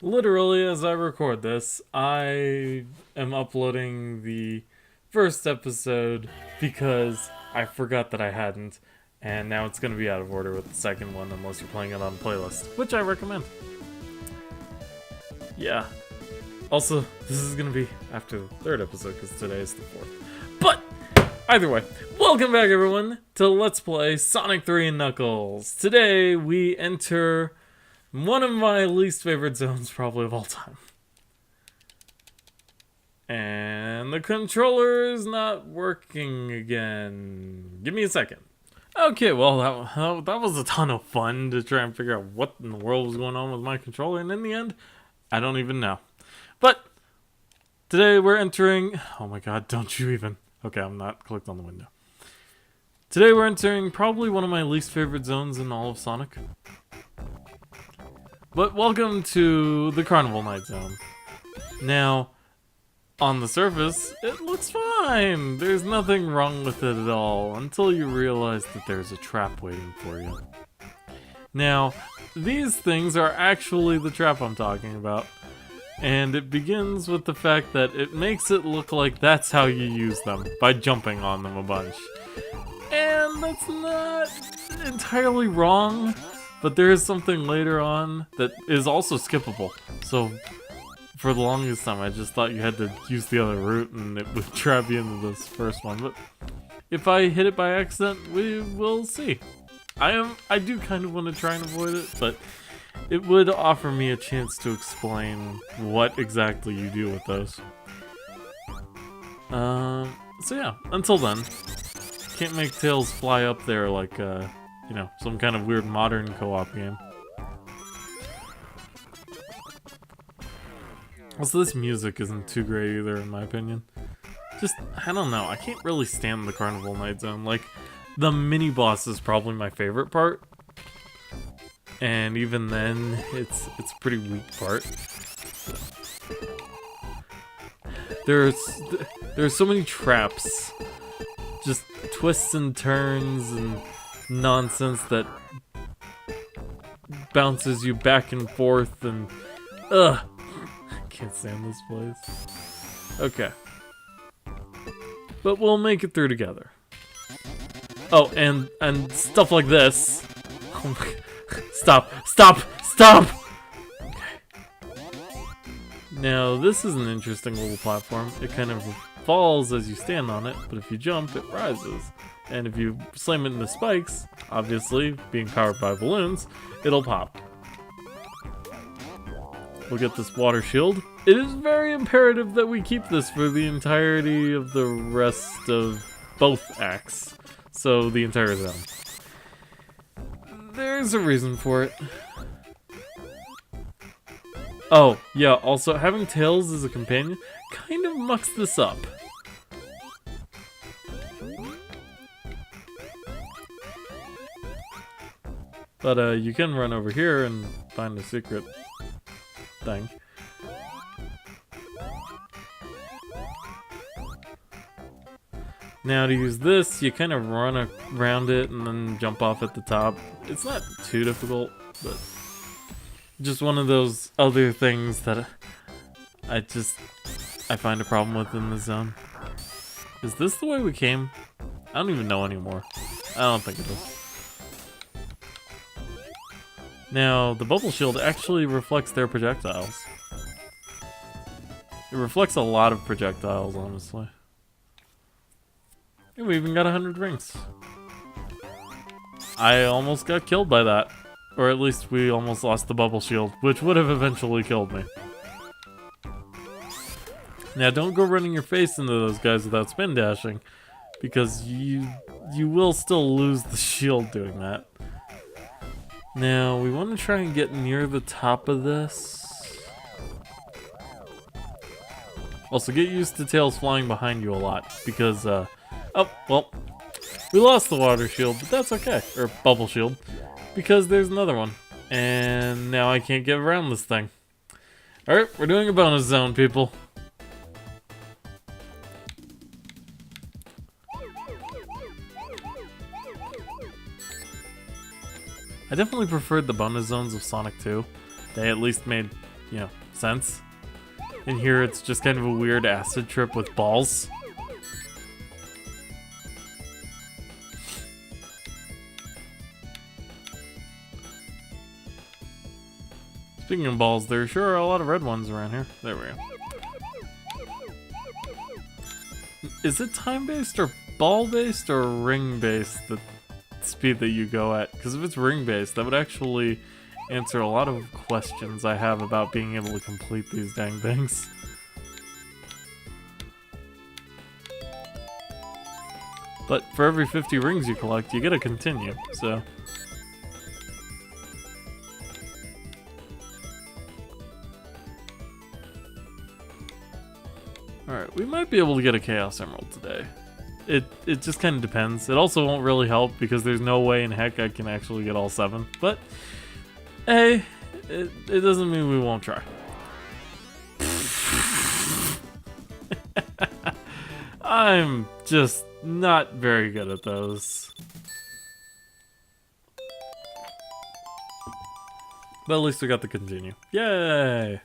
Literally, as I record this, I am uploading the first episode because I forgot that I hadn't, and now it's going to be out of order with the second one unless you're playing it on playlist, which I recommend. Yeah. Also, this is going to be after the third episode because today is the fourth. But, either way, welcome back everyone to Let's Play Sonic 3 and Knuckles. Today, we enter one of my least favorite zones probably of all time. And the controller is not working again. Give me a second. Okay, well, that was a ton of fun to try and figure out what in the world was going on with my controller, and in the end, I don't even know. But today we're entering... Oh my god, don't you even... Okay, I'm not clicked on the window. Today we're entering probably one of my least favorite zones in all of Sonic. But welcome to the Carnival Night Zone. Now, on the surface, it looks fine. There's nothing wrong with it at all until you realize that there's a trap waiting for you. Now, these things are actually the trap I'm talking about. And it begins with the fact that it makes it look like that's how you use them, by jumping on them a bunch. And that's not entirely wrong, but there is something later on that is also skippable. So, for the longest time, I just thought you had to use the other route and it would trap you into this first one. But if I hit it by accident, we will see. I do kind of want to try and avoid it, but it would offer me a chance to explain what exactly you do with those. So yeah, until then, can't make Tails fly up there like, you know, some kind of weird modern co-op game. Also, this music isn't too great either, in my opinion. Just, I don't know, I can't really stand the Carnival Night Zone. Like, the mini-boss is probably my favorite part. And even then, it's a pretty weak part. There's so many traps. Just twists and turns and nonsense that bounces you back and forth and... Ugh! I can't stand this place. Okay. But we'll make it through together. Oh, and stuff like this. Oh my... Stop! Stop! Stop! Okay. Now, this is an interesting little platform. It kind of falls as you stand on it, but if you jump, it rises. And if you slam it into spikes, obviously, being powered by balloons, it'll pop. We'll get this water shield. It is very imperative that we keep this for the entirety of the rest of both acts. So, the entire zone. There's a reason for it. Oh, yeah, also, having Tails as a companion kind of mucks this up. But, you can run over here and find a secret thing. Now to use this, you kind of run around it and then jump off at the top. It's not too difficult, but just one of those other things that I find a problem with in the zone. Is this the way we came? I don't even know anymore. I don't think it is. Now, the bubble shield actually reflects their projectiles. It reflects a lot of projectiles, honestly. We even got 100 rings. I almost got killed by that. Or at least we almost lost the bubble shield, which would have eventually killed me. Now don't go running your face into those guys without spin dashing, because you will still lose the shield doing that. Now we want to try and get near the top of this. Also get used to Tails flying behind you a lot, because oh, well, we lost the water shield, but that's okay. Or bubble shield. Because there's another one. And now I can't get around this thing. Alright, we're doing a bonus zone, people. I definitely preferred the bonus zones of Sonic 2. They at least made you know, sense. And here it's just kind of a weird acid trip with balls. Speaking of balls, there sure are a lot of red ones around here. There we go. Is it time-based or ball-based or ring-based, the speed that you go at? Because if it's ring-based, that would actually answer a lot of questions I have about being able to complete these dang things. But for every 50 rings you collect, you get to continue, so... Alright, we might be able to get a Chaos Emerald today. It just kind of depends. It also won't really help because there's no way in heck I can actually get all 7. But, hey, it doesn't mean we won't try. I'm just not very good at those. But at least we got to continue. Yay!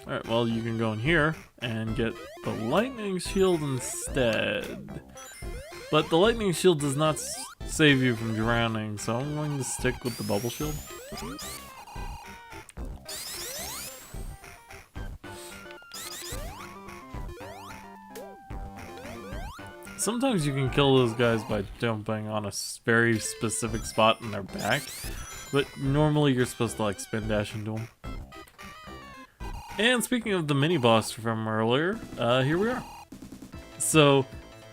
Alright, well, you can go in here and get the lightning shield instead. But the lightning shield does not save you from drowning, so I'm going to stick with the bubble shield. Sometimes you can kill those guys by jumping on a very specific spot in their back, but normally you're supposed to like spin dash into them. And speaking of the mini-boss from earlier, here we are. So,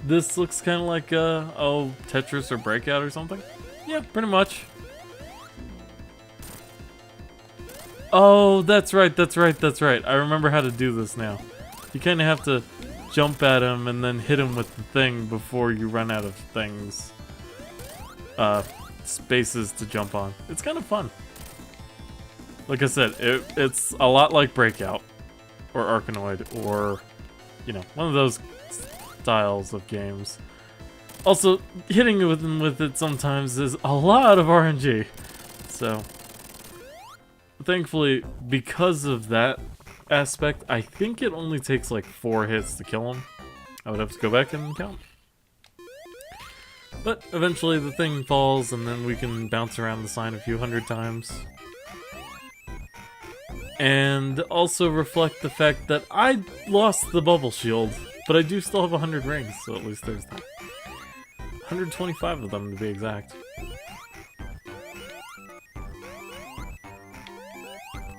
this looks kind of like, Tetris or Breakout or something? Yeah, pretty much. Oh, that's right. I remember how to do this now. You kind of have to jump at him and then hit him with the thing before you run out of things. Spaces to jump on. It's kind of fun. Like I said, it's a lot like Breakout, or Arkanoid, or, you know, one of those styles of games. Also, hitting with it sometimes is a lot of RNG. So, thankfully, because of that aspect, I think it only takes like 4 hits to kill him. I would have to go back and count. But eventually the thing falls, and then we can bounce around the sign a few hundred times. And also reflect the fact that I lost the bubble shield, but I do still have 100 rings, so at least there's that. 125 of them to be exact.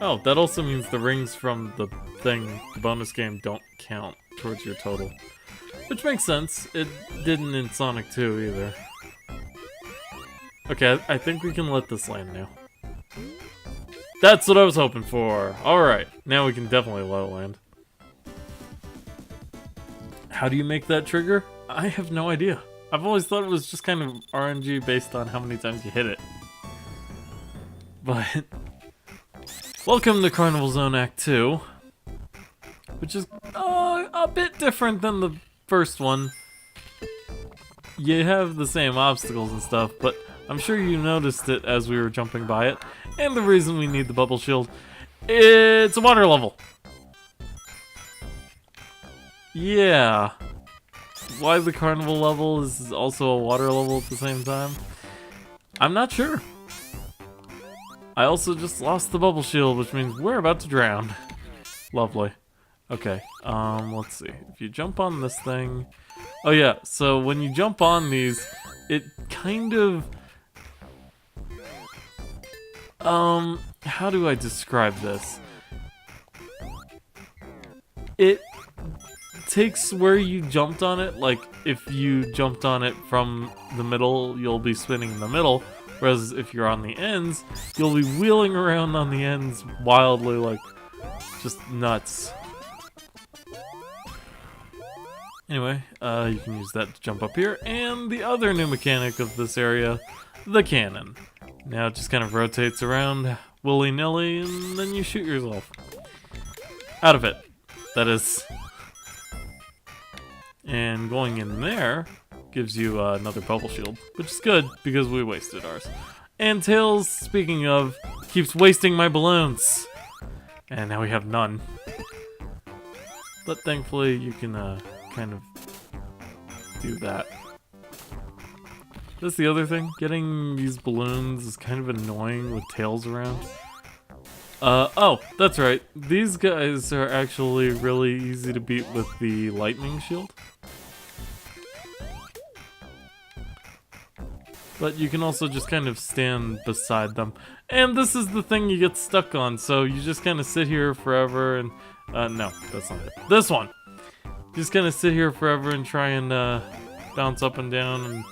Oh, that also means the rings from the thing, the bonus game, don't count towards your total. Which makes sense. It didn't in Sonic 2 either. Okay, I think we can let this land now. That's what I was hoping for. Alright, now we can definitely let it land. How do you make that trigger? I have no idea. I've always thought it was just kind of RNG based on how many times you hit it. But... welcome to Carnival Zone Act 2. Which is a bit different than the first one. You have the same obstacles and stuff, but I'm sure you noticed it as we were jumping by it. And the reason we need the bubble shield, it's a water level. Yeah. Why the carnival level is also a water level at the same time? I'm not sure. I also just lost the bubble shield, which means we're about to drown. Lovely. Okay, let's see. If you jump on this thing... oh yeah, so when you jump on these, it kind of... how do I describe this? It takes where you jumped on it, like if you jumped on it from the middle, you'll be spinning in the middle, whereas if you're on the ends, you'll be wheeling around on the ends wildly, like, just nuts. Anyway, you can use that to jump up here, and the other new mechanic of this area, the cannon. Now it just kind of rotates around willy-nilly, and then you shoot yourself. Out of it. That is. And going in there gives you another bubble shield, which is good because we wasted ours. And Tails, speaking of, keeps wasting my balloons. And now we have none. But thankfully you can kind of do that. That's the other thing. Getting these balloons is kind of annoying with Tails around. Oh, that's right. These guys are actually really easy to beat with the lightning shield. But you can also just kind of stand beside them. And this is the thing you get stuck on, so you just kind of sit here forever and... no, that's not it. This one! You just kind of sit here forever and try and bounce up and down, and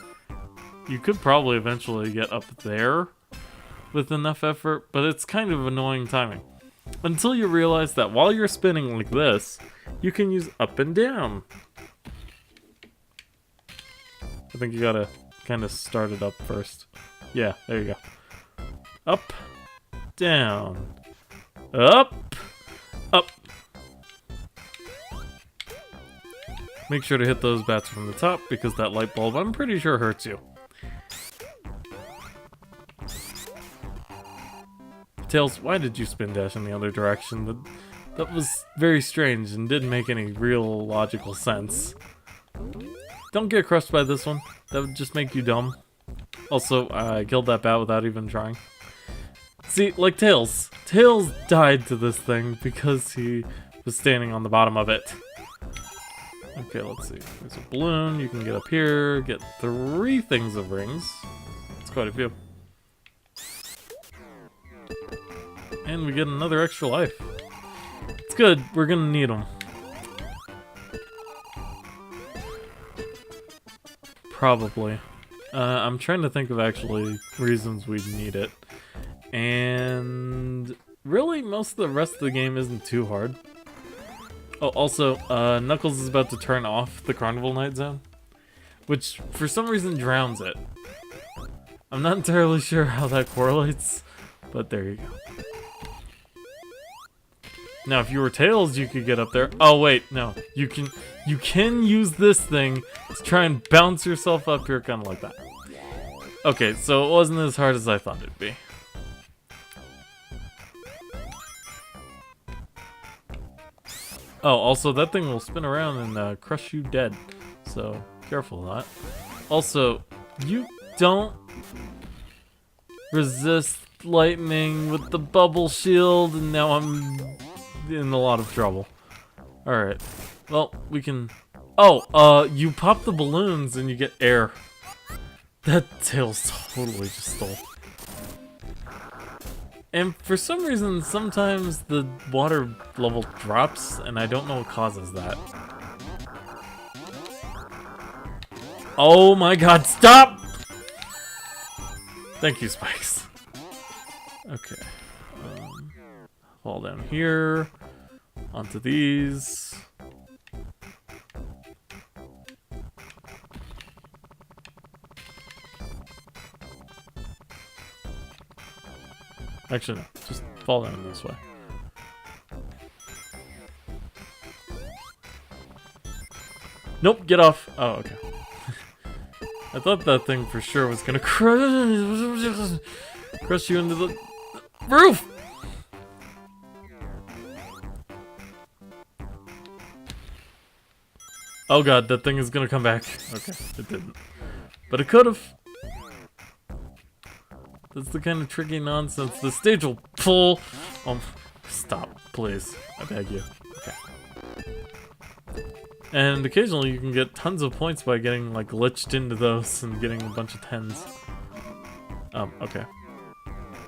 you could probably eventually get up there with enough effort, but it's kind of annoying timing. Until you realize that while you're spinning like this, you can use up and down. I think you gotta kind of start it up first. Yeah, there you go. Up, down, up, up. Make sure to hit those bats from the top because that light bulb, I'm pretty sure, hurts you. Tails, why did you spin dash in the other direction? That was very strange and didn't make any real logical sense. Don't get crushed by this one. That would just make you dumb. Also, I killed that bat without even trying. See, like Tails. Tails died to this thing because he was standing on the bottom of it. Okay, let's see. There's a balloon. You can get up here, get 3 things of rings. It's quite a few. And we get another extra life. It's good. We're gonna need them. Probably. I'm trying to think of actually reasons we'd need it. And really, most of the rest of the game isn't too hard. Oh, also, Knuckles is about to turn off the Carnival Night Zone, which for some reason drowns it. I'm not entirely sure how that correlates, but there you go. Now, if you were Tails, you could get up there. Oh wait, no, you can use this thing to try and bounce yourself up here, kind of like that. Okay, so it wasn't as hard as I thought it'd be. Oh, also, that thing will spin around and crush you dead. So, careful of that. Also, you don't resist lightning with the bubble shield, and now I'm in a lot of trouble. Alright. Well, we can... Oh, you pop the balloons and you get air. That Tails totally just stole. And for some reason, sometimes the water level drops, and I don't know what causes that. Oh my god, stop! Thank you, Spikes. Okay. Fall down here. Onto these. Actually, no. Just fall down this way. Nope, get off. Oh, okay. I thought that thing for sure was gonna crush you into the roof! Oh god, that thing is gonna come back. Okay, it didn't. But it could've. That's the kind of tricky nonsense the stage will pull. Stop, please. I beg you. Okay. And occasionally you can get tons of points by getting like glitched into those and getting a bunch of 10s. Okay.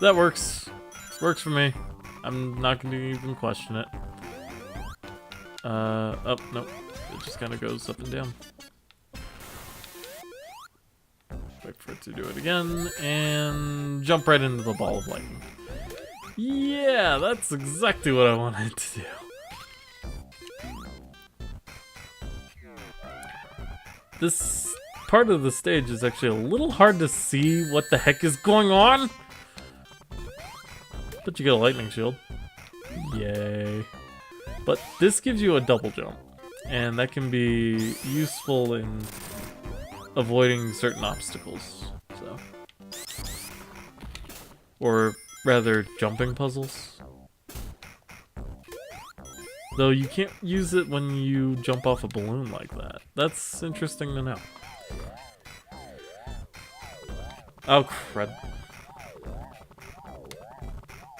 That works. Works for me. I'm not gonna even question it. Oh, nope. It just kind of goes up and down. Wait for it to do it again, and jump right into the ball of lightning. Yeah, that's exactly what I wanted to do. This part of the stage is actually a little hard to see what the heck is going on. But you get a lightning shield. Yay. But this gives you a double jump. and that can be useful in avoiding certain obstacles. So, or rather, jumping puzzles. Though you can't use it when you jump off a balloon like that. That's interesting to know. Oh, crud.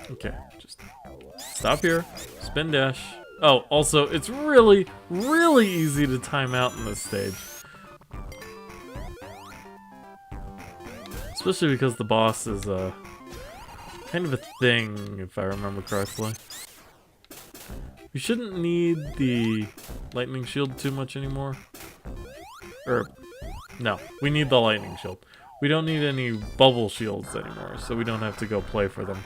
Okay, just stop here, spin dash. Oh, also, it's really, really easy to time out in this stage. Especially because the boss is kind of a thing, if I remember correctly. You shouldn't need the lightning shield too much anymore. No, we need the lightning shield. We don't need any bubble shields anymore, so we don't have to go play for them.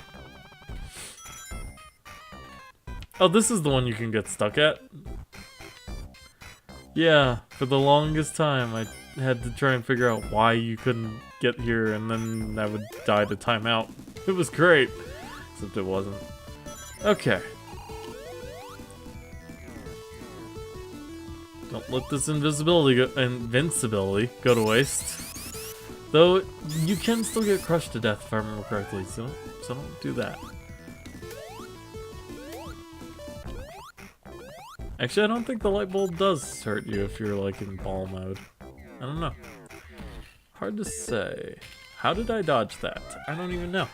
Oh, this is the one you can get stuck at? Yeah, for the longest time I had to try and figure out why you couldn't get here, and then I would die to timeout. It was great, except it wasn't. Okay. Don't let this invincibility go to waste. Though, you can still get crushed to death if I remember correctly, so don't do that. Actually, I don't think the light bulb does hurt you if you're like in ball mode. I don't know. Hard to say. How did I dodge that? I don't even know.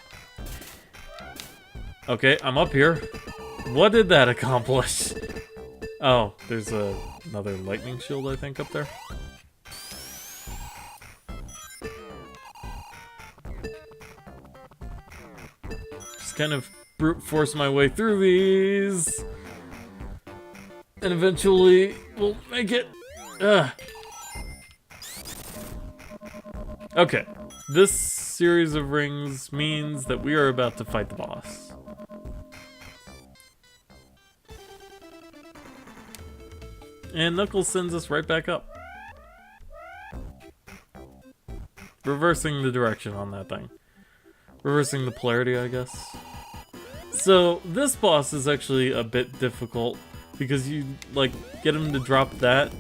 Okay, I'm up here. What did that accomplish? Oh, there's another lightning shield, I think, up there. Just kind of brute force my way through these. And eventually, we'll make it. Okay, this series of rings means that we are about to fight the boss. And Knuckles sends us right back up. Reversing the direction on that thing. Reversing the polarity, I guess. So, this boss is actually a bit difficult because you, like, get him to drop that,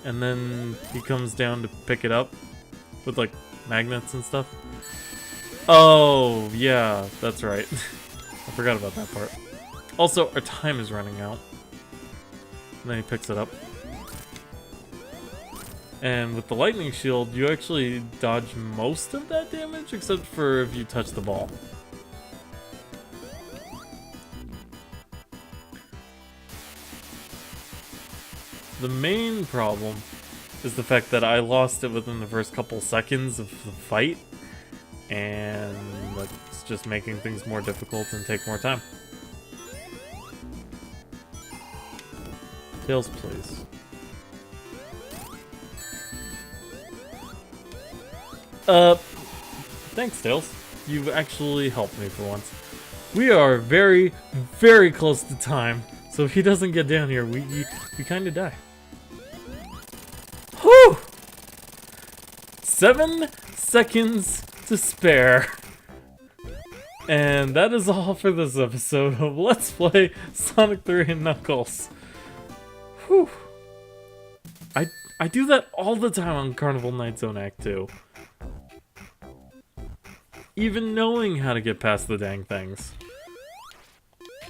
and then he comes down to pick it up with, like, magnets and stuff. Oh, yeah, that's right. I forgot about that part. Also, our time is running out. And then he picks it up. And with the lightning shield, you actually dodge most of that damage, except for if you touch the ball. The main problem is the fact that I lost it within the first couple seconds of the fight, and it's just making things more difficult and take more time. Tails, please. Thanks, Tails. You've actually helped me for once. We are very, very close to time, so if he doesn't get down here, we kind of die. Whew! 7 seconds to spare. And that is all for this episode of Let's Play Sonic 3 and Knuckles. Whew. I do that all the time on Carnival Night Zone Act 2. Even knowing how to get past the dang things.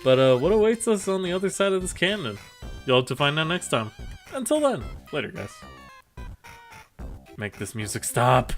But what awaits us on the other side of this cannon? You'll have to find out next time. Until then, later guys. Make this music stop.